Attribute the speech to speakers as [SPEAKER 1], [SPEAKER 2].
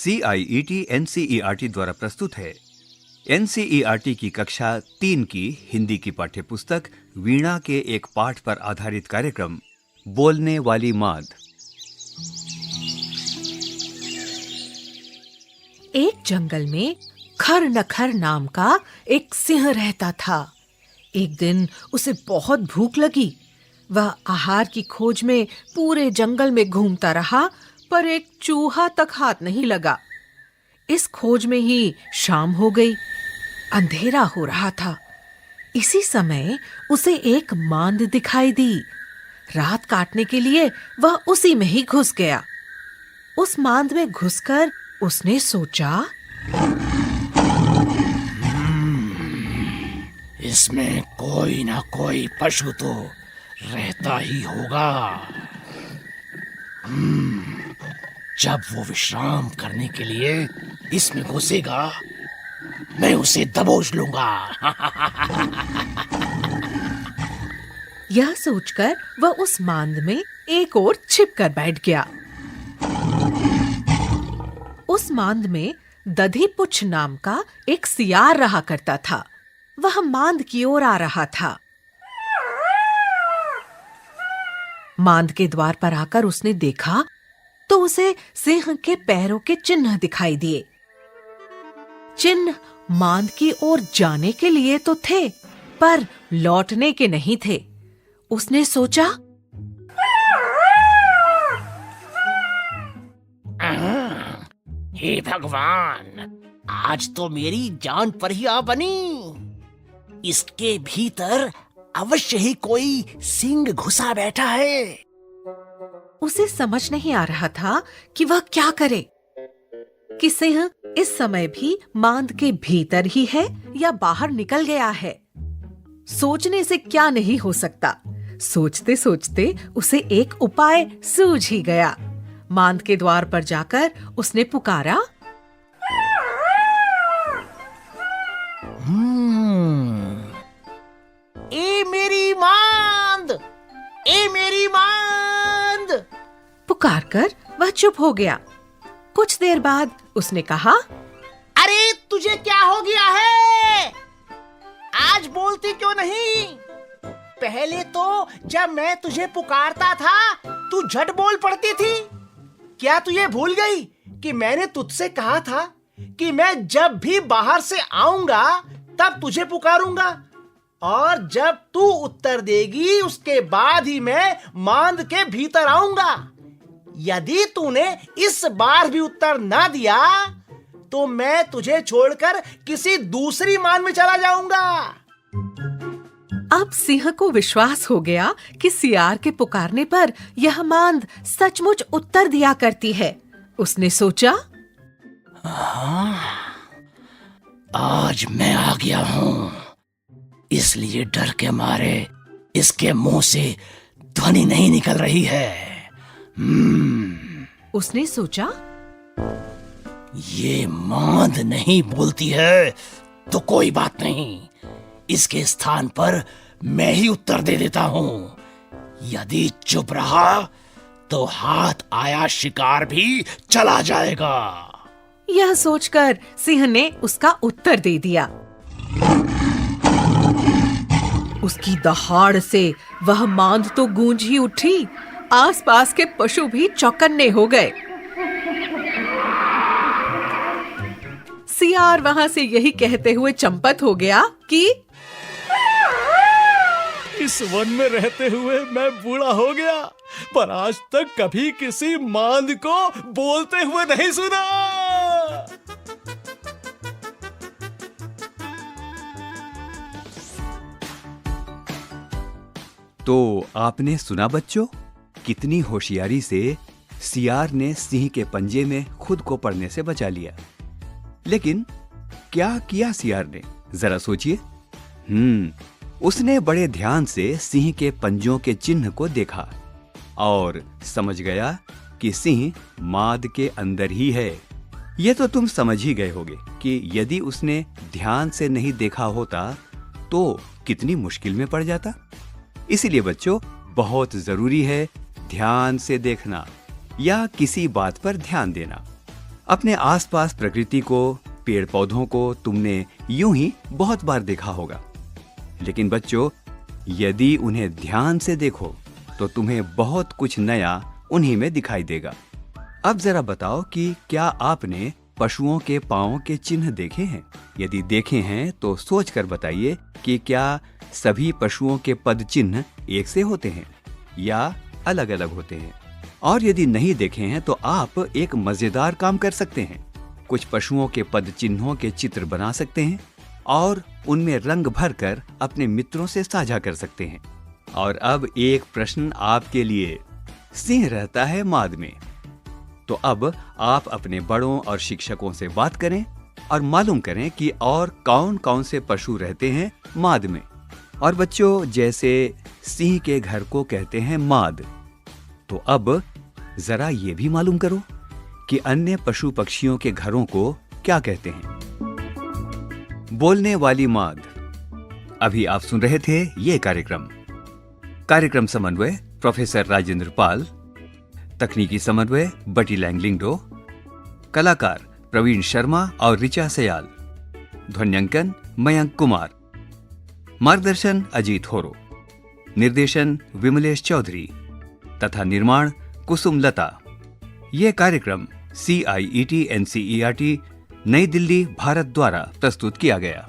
[SPEAKER 1] CIET NCERT द्वारा प्रस्तुत है। NCERT की कक्षा 3 की हिंदी की पाठ्यपुस्तक वीणा के एक पाठ पर आधारित कार्यक्रम बोलने वाली माद।
[SPEAKER 2] एक जंगल में खर नखर नाम का एक सिंह रहता था। एक दिन उसे बहुत भूख लगी। वह आहार की खोज में पूरे जंगल में घूमता रहा, पर एक चूहा तक हाथ नहीं लगा। इस खोज में ही शाम हो गई। अंधेरा हो रहा था। इसी समय उसे एक मांद दिखाई दी। रात काटने के लिए वह उसी में ही घुस गया। उस मांद में घुसकर उसने सोचा,
[SPEAKER 3] इसमें कोई ना कोई पशु तो रहता ही होगा। जब वो विश्राम करने के लिए इसमें घुसेगा, मैं उसे दबोच लूंगा।
[SPEAKER 2] यह सोचकर वह उस मांद में एक ओर छिपकर बैठ गया। उस मांद में दधीपुच्छ नाम का एक सियार रहा करता था। वह मांद की ओर आ रहा था। मांद के द्वार पर आकर उसने देखा तो उसे सिंह के पैरों के चिन्ह दिखाई दिए। चिन्ह मांद की ओर जाने के लिए तो थे, पर लौटने के नहीं थे। उसने सोचा,
[SPEAKER 3] हे भगवान, आज तो मेरी जान पर ही आ बनी। इसके भीतर अवश्य ही कोई सिंह घुसा बैठा है।
[SPEAKER 2] उसे समझ नहीं आ रहा था कि वह क्या करे, कि सिंह इस समय भी मांद के भीतर ही है या बाहर निकल गया है। सोचने से क्या नहीं हो सकता। सोचते सोचते उसे एक उपाय सूझ ही गया। मांद के द्वार पर जाकर उसने पुकारा,
[SPEAKER 3] ए मेरी मांद, ए मेरी मांद।
[SPEAKER 2] पुकारकर वह चुप हो गया। कुछ देर बाद उसने कहा,
[SPEAKER 3] अरे तुझे क्या हो गया है? आज बोलती क्यों नहीं? पहले तो जब मैं तुझे पुकारता था तू झट बोल पड़ती थी। क्या तू ये भूल गई कि मैंने तुझसे कहा था कि मैं जब भी बाहर से आऊंगा तब तुझे पुकारूंगा, और जब तू उत्तर देगी उसके बाद ही मैं मांद के भीतर आऊंगा। यदि तूने इस बार भी उत्तर ना दिया तो मैं तुझे छोड़कर किसी दूसरी मांद में चला जाऊंगा।
[SPEAKER 2] अब सिंह को विश्वास हो गया कि सियार के पुकारने पर यह मांद सचमुच उत्तर दिया करती है। उसने सोचा,
[SPEAKER 3] आज मैं आ गया हूं, इसलिए डर के मारे इसके मुंह से ध्वनि नहीं निकल रही है।
[SPEAKER 2] उसने सोचा,
[SPEAKER 3] ये मांद नहीं बोलती है तो कोई बात नहीं, इसके स्थान पर मैं ही उत्तर दे देता हूं। यदि चुप रहा तो हाथ आया शिकार भी चला जाएगा।
[SPEAKER 2] यह सोचकर सिंह ने उसका उत्तर दे दिया। उसकी दहाड़ से वह मांद तो गूंज ही उठी। आसपास के पशु भी चौकन्ने हो गए। सियार वहां से यही कहते हुए चंपत हो गया कि
[SPEAKER 4] इस वन में रहते हुए मैं बूढ़ा हो गया, पर आज तक कभी किसी मांद को बोलते हुए नहीं सुना।
[SPEAKER 1] तो आपने सुना बच्चों, कितनी होशियारी से सियार ने सिंह के पंजे में खुद को पड़ने से बचा लिया। लेकिन क्या किया सियार ने, जरा सोचिए। उसने बड़े ध्यान से सिंह के पंजों के चिन्ह को देखा और समझ गया कि सिंह माद के अंदर ही है। ये तो तुम समझ ही गए होगे कि यदि उसने ध्यान से नहीं देखा होता तो कितनी मुश्किल में पड़ जाता। इसीलिए बच्चों, बहुत जरूरी है ध्यान से देखना या किसी बात पर ध्यान देना। अपने आसपास प्रकृति को, पेड़ पौधों को तुमने यूं ही बहुत बार देखा होगा, लेकिन बच्चों, यदि उन्हें ध्यान से देखो तो तुम्हें बहुत कुछ नया उन्हीं में दिखाई देगा। अब जरा बताओ कि क्या आपने पशुओं के पांवों के चिन्ह देखे हैं? यदि देखे हैं तो सोचकर बताइए कि क्या सभी पशुओं के पद चिन्ह एक से होते हैं या अलग अलग होते हैं? और यदि नहीं देखे हैं तो आप एक मजेदार काम कर सकते हैं। कुछ पशुओं के पद चिन्हों के चित्र बना सकते हैं और उनमें रंग भरकर अपने मित्रों से साझा कर सकते हैं। और अब एक प्रश्न आपके लिए। सिंह रहता है माद में, तो अब आप अपने बड़ों और शिक्षकों से बात करें और मालूम करें कि और कौन कौन से पशु रहते हैं माद में। और बच्चों, जैसे सिंह के घर को कहते हैं माद, तो अब जरा ये भी मालूम करो कि अन्य पशु पक्षियों के घरों को क्या कहते हैं। बोलने वाली माद। अभी आप सुन रहे थे ये कार्यक्रम समन्वय प्रोफेसर राजेंद्र पाल, तकनीकी समन्वय बटी लैंगलिंगडो, कलाकार प्रवीण शर्मा और ऋचा सयाल, ध्वन्यांकन मयंक कुमार, मार्गदर्शन अजीत होरो, निर्देशन विमलेश चौधरी तथा निर्माण कुसुम लता। यह कार्यक्रम CIET NCERT नई दिल्ली भारत द्वारा प्रस्तुत किया गया।